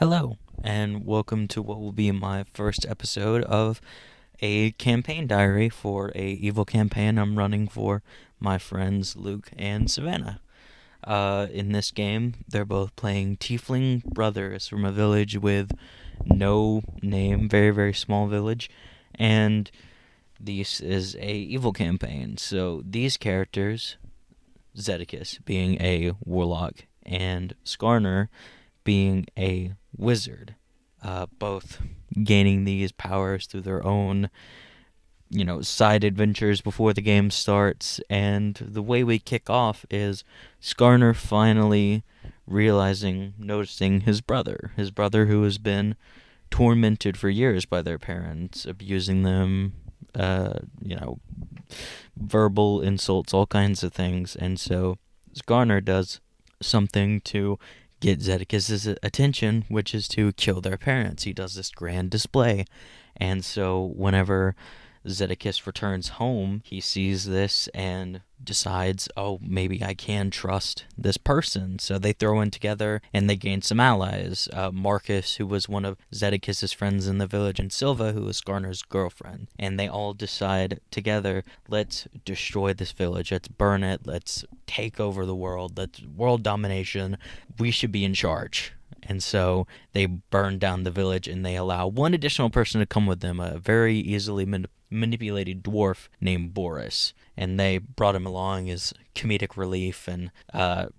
Hello, and welcome to what will be my first episode of a campaign diary for a evil campaign I'm running for my friends Luke and Savannah. In this game, they're both playing tiefling brothers from a village with no name, very, very small village, and this is a evil campaign. So these characters, Zeddicus being a warlock and Skarner being a wizard, both gaining these powers through their own, side adventures before the game starts. And the way we kick off is Skarner finally noticing his brother who has been tormented for years by their parents, abusing them, uh, you know, verbal insults, all kinds of things. And so Skarner does something to get Zeddicus's attention, which is to kill their parents. He does this grand display. And so whenever Zeddicus returns home, he sees this and decides, oh, maybe I can trust this person. So they throw in together and they gain some allies. Marcus, who was one of Zeddicus's friends in the village, and Silva, who was Skarner's girlfriend. And they all decide together, let's destroy this village. Let's burn it. Let's take over the world. Let's world domination. We should be in charge. And so they burn down the village and they allow one additional person to come with them, a very easily manipulated dwarf named Boris. And they brought him along as comedic relief and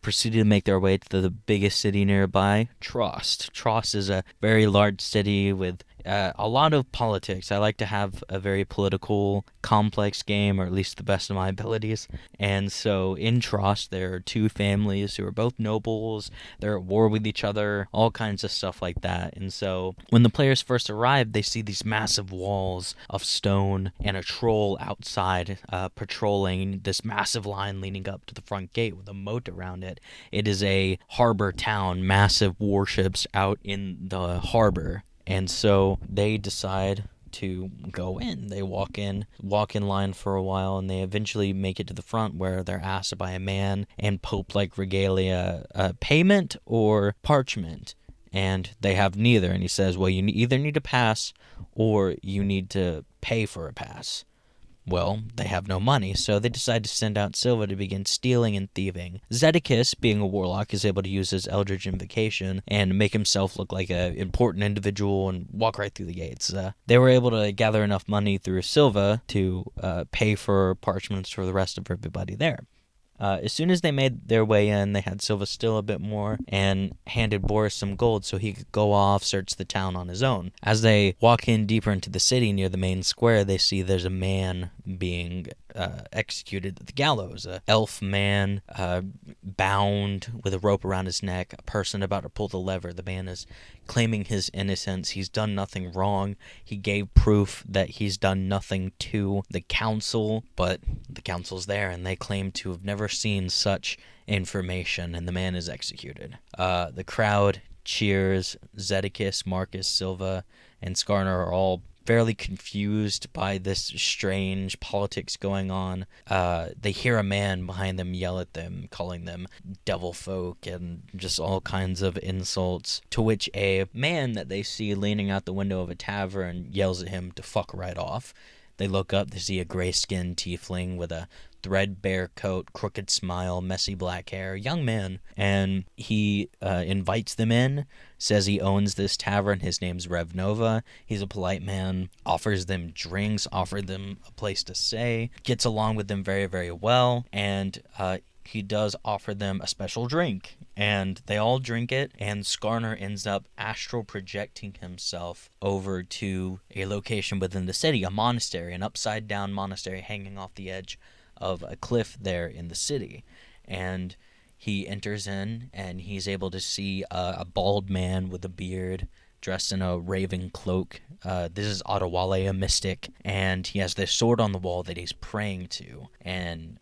proceeded to make their way to the biggest city nearby, Trost. Trost is a very large city with a lot of politics. I like to have a very political, complex game, or at least the best of my abilities. And so in Trost, there are two families who are both nobles. They're at war with each other, all kinds of stuff like that. And so when the players first arrive, they see these massive walls of stone and a troll outside patrolling this massive line leading up to the front gate with a moat around it. It is a harbor town, massive warships out in the harbor. And so they decide to go in. They walk in line for a while, and they eventually make it to the front where they're asked by a man in Pope-like regalia, payment or parchment. And they have neither. And he says, well, you either need a pass or you need to pay for a pass. Well, they have no money, so they decide to send out Silva to begin stealing and thieving. Zeddicus, being a warlock, is able to use his Eldritch Invocation and make himself look like an important individual and walk right through the gates. They were able to gather enough money through Silva to pay for parchments for the rest of everybody there. As soon as they made their way in, they had Silva steal a bit more and handed Boris some gold so he could go off, search the town on his own. As they walk in deeper into the city near the main square, they see there's a man being executed at the gallows. A elf man bound with a rope around his neck, a person about to pull the lever. The man is claiming his innocence. He's done nothing wrong. He gave proof that he's done nothing to the council, but the council's there and they claim to have never seen such information, and the man is executed. The crowd cheers. Zeddicus, Marcus, Silva, and Skarner are all fairly confused by this strange politics going on. They hear a man behind them yell at them, calling them devil folk and just all kinds of insults, to which a man that they see leaning out the window of a tavern yells at him to fuck right off. They look up to see a gray-skinned tiefling with a threadbare coat, crooked smile, messy black hair, young man, and he invites them in, says he owns this tavern. His name's Rev Nova. He's a polite man, offers them drinks, offers them a place to stay, gets along with them very, very well, and he does offer them a special drink, and they all drink it, and Skarner ends up astral projecting himself over to a location within the city, a monastery, an upside-down monastery hanging off the edge of a cliff there in the city. And he enters in, and he's able to see a bald man with a beard dressed in a raven cloak. This is Adewale, a mystic, and he has this sword on the wall that he's praying to. And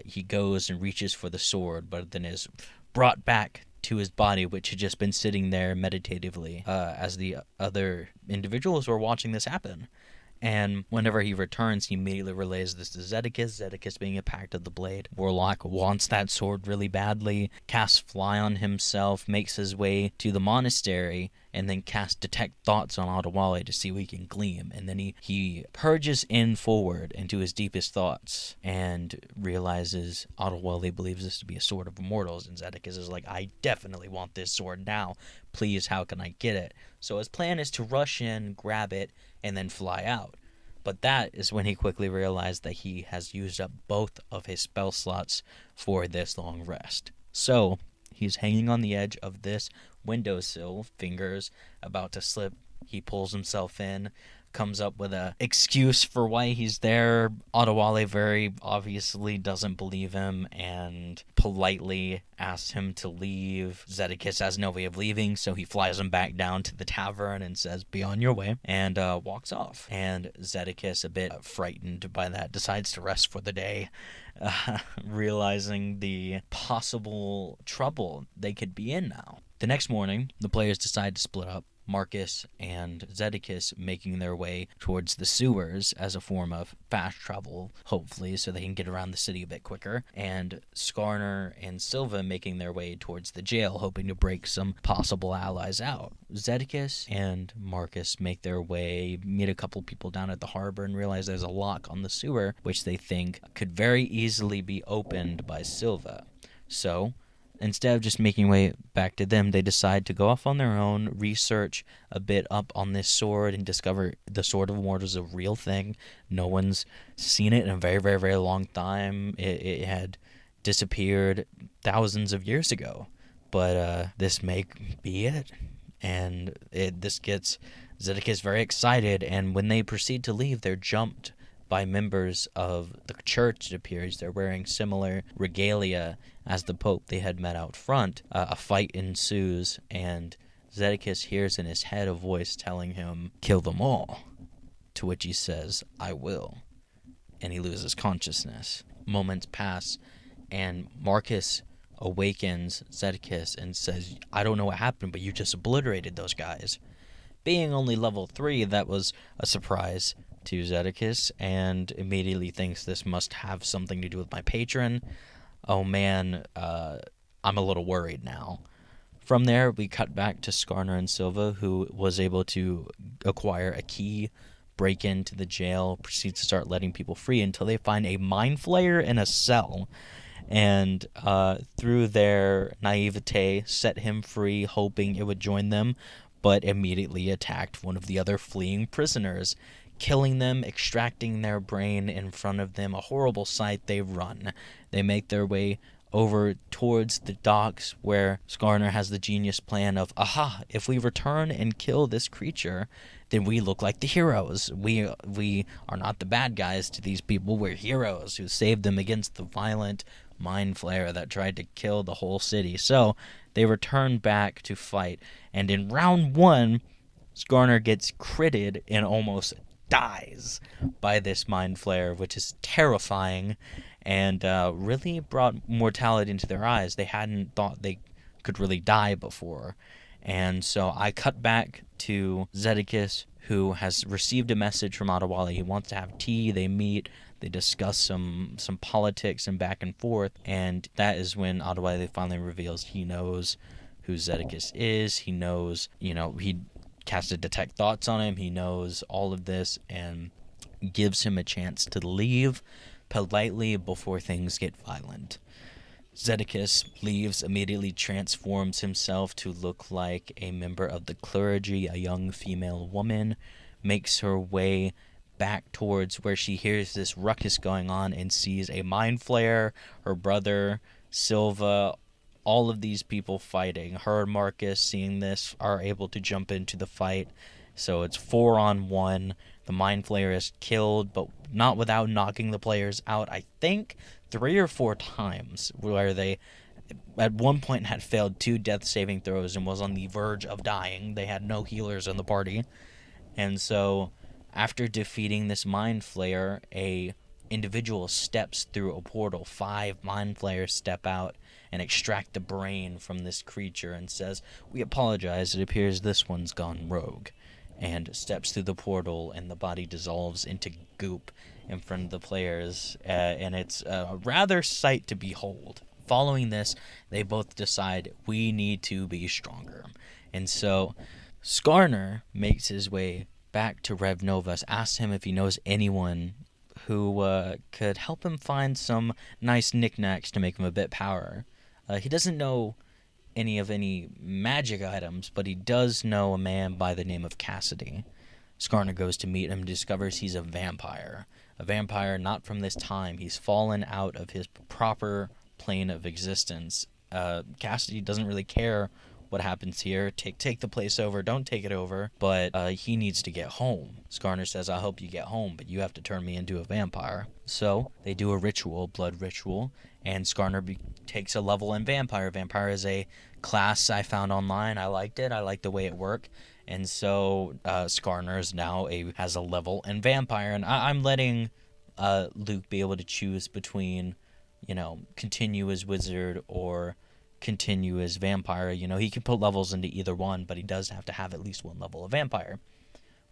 he goes and reaches for the sword, but then is brought back to his body, which had just been sitting there meditatively as the other individuals were watching this happen. And whenever he returns, he immediately relays this to Zeddicus. Zeddicus, being a Pact of the Blade warlock, wants that sword really badly, casts Fly on himself, makes his way to the monastery, and then casts Detect Thoughts on Adewale to see what he can glean. And then he purges in forward into his deepest thoughts and realizes Adewale believes this to be a sword of immortals. And Zeddicus is like, I definitely want this sword now. Please, how can I get it? So his plan is to rush in, grab it, and then fly out. But that is when he quickly realized that he has used up both of his spell slots for this long rest. So he's hanging on the edge of this windowsill, fingers about to slip. He pulls himself in, comes up with a excuse for why he's there. Adewale very obviously doesn't believe him and politely asks him to leave. Zeddicus has no way of leaving, so he flies him back down to the tavern and says, be on your way, and walks off. And Zeddicus, a bit frightened by that, decides to rest for the day, realizing the possible trouble they could be in now. The next morning, the players decide to split up. Marcus and Zeddicus making their way towards the sewers as a form of fast travel, hopefully, so they can get around the city a bit quicker, and Skarner and Silva making their way towards the jail, hoping to break some possible allies out. Zeddicus and Marcus make their way, meet a couple people down at the harbor, and realize there's a lock on the sewer, which they think could very easily be opened by Silva. So instead of just making way back to them, they decide to go off on their own, research a bit up on this sword, and discover the Sword of Immortals is a real thing. No one's seen it in a very, very, very long time. It had disappeared thousands of years ago. But this may be it. And this gets Zeddicus very excited, and when they proceed to leave, they're jumped by members of the church, it appears. They're wearing similar regalia as the Pope they had met out front. A fight ensues, and Zeddicus hears in his head a voice telling him, kill them all. To which he says, I will. And he loses consciousness. Moments pass, and Marcus awakens Zeddicus and says, I don't know what happened, but you just obliterated those guys. Being only level 3, that was a surprise to Zeddicus, and immediately thinks this must have something to do with my patron. Oh man, I'm a little worried now. From there, we cut back to Skarner and Silva, who was able to acquire a key, break into the jail, proceed to start letting people free until they find a mind flayer in a cell. And through their naivete, set him free, hoping it would join them, but immediately attacked one of the other fleeing prisoners, killing them, extracting their brain in front of them. A horrible sight. They run. They make their way over towards the docks, where Skarner has the genius plan of, aha, if we return and kill this creature, then we look like the heroes. We are not the bad guys to these people. We're heroes who saved them against the violent mind flayer that tried to kill the whole city. So they return back to fight, and in round 1, Skarner gets critted and almost dies by this mind flayer, which is terrifying, and really brought mortality into their eyes. They hadn't thought they could really die before. And so I cut back to Zeddicus, who has received a message from Adewale. He wants to have tea. They meet. They discuss some politics and back and forth. And that is when Adewale finally reveals he knows who Zeddicus is. He knows, he casted Detect Thoughts on him. He knows all of this and gives him a chance to leave politely before things get violent. Zeddicus leaves, immediately transforms himself to look like a member of the clergy, a young female woman, makes her way back towards where she hears this ruckus going on and sees a mind flayer, her brother, Silva, all of these people fighting. Her and Marcus, seeing this, are able to jump into the fight. So it's 4-on-1. The mind flayer is killed, but not without knocking the players out, I think 3 or 4 times, where they at one point had failed 2 death saving throws and was on the verge of dying. They had no healers in the party. And so after defeating this mind flayer, a individual steps through a portal. 5 mind flayers step out and extract the brain from this creature and says, we apologize, it appears this one's gone rogue. and steps through the portal, and the body dissolves into goop in front of the players, and it's a rather sight to behold. Following this, they both decide we need to be stronger. And so Skarner makes his way back to Rev Novus, asks him if he knows anyone who could help him find some nice knickknacks to make him a bit power. He doesn't know any magic items, but he does know a man by the name of Cassidy. Skarner goes to meet him and discovers he's a vampire. A vampire not from this time. He's fallen out of his proper plane of existence. Cassidy doesn't really care what happens here. Take the place over. Don't take it over. But he needs to get home. Skarner says, I'll help you get home, but you have to turn me into a vampire. So they do a ritual, blood ritual, and Skarner takes a level in vampire. Vampire is a class I found online. I liked it. I liked the way it worked. And so Skarner is now has a level in vampire. And I'm letting Luke be able to choose between, continue as wizard or continue as vampire. He can put levels into either one, but he does have to have at least one level of vampire,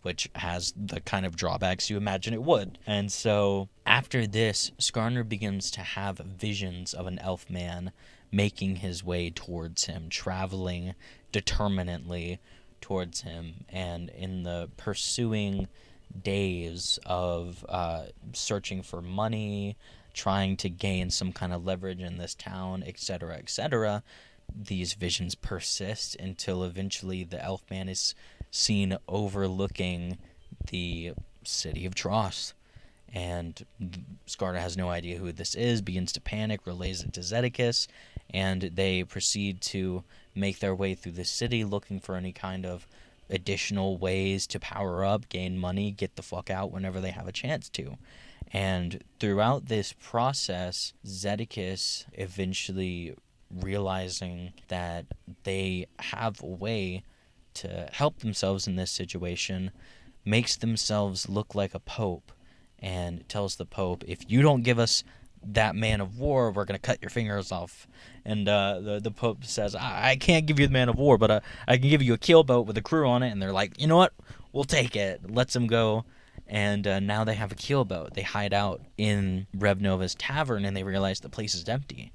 which has the kind of drawbacks you imagine it would. And so after this, Skarner begins to have visions of an elf man making his way towards him, traveling determinately towards him. And in the pursuing days of searching for money, trying to gain some kind of leverage in this town, etc., these visions persist until eventually the elf man is seen overlooking the city of Trost. And Skarner has no idea who this is, begins to panic, relays it to Zeddicus, and they proceed to make their way through the city looking for any kind of additional ways to power up, gain money, get the fuck out whenever they have a chance to. And throughout this process, Zeddicus eventually realizing that they have a way to help themselves in this situation, makes themselves look like a pope and tells the pope, if you don't give us that man of war, we're going to cut your fingers off. And the pope says, I can't give you the man of war, but I can give you a keelboat with a crew on it. And they're like, you know what? We'll take it. Lets them go. And now they have a keelboat. They hide out in Rev Nova's tavern, and they realize the place is empty.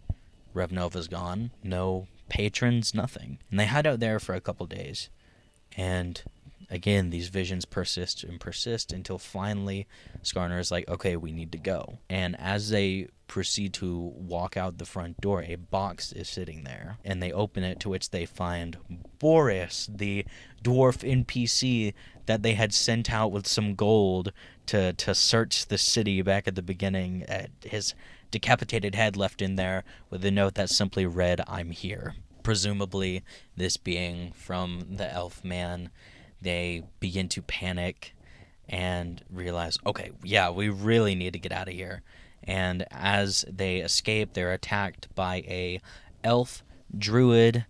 Rev Nova's gone. No patrons, nothing. And they hide out there for a couple days. And again, these visions persist and persist until finally Skarner is like, okay, we need to go. And as they proceed to walk out the front door, a box is sitting there. And they open it, to which they find Boris, the dwarf NPC that they had sent out with some gold to search the city back at the beginning. His decapitated head left in there with a note that simply read, I'm here. Presumably this being from the elf man. They begin to panic and realize, okay, yeah, we really need to get out of here. And as they escape, they're attacked by a elf druid,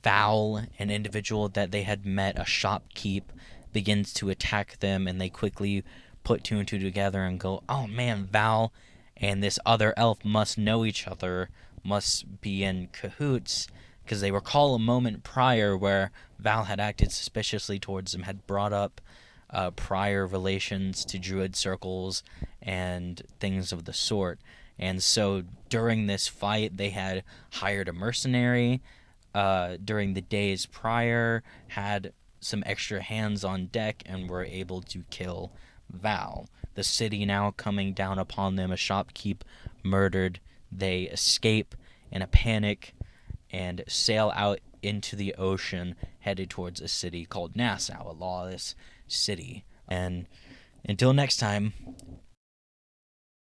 Val, an individual that they had met, a shopkeep, begins to attack them, and they quickly put two and two together and go, oh man, Val and this other elf must know each other, must be in cahoots, because they recall a moment prior where Val had acted suspiciously towards them, had brought up prior relations to druid circles and things of the sort. And so during this fight, they had hired a mercenary during the days prior, had some extra hands on deck, and were able to kill Val. The city now coming down upon them, a shopkeep murdered. They escape in a panic and sail out into the ocean, headed towards a city called Nassau, a lawless city. And until next time,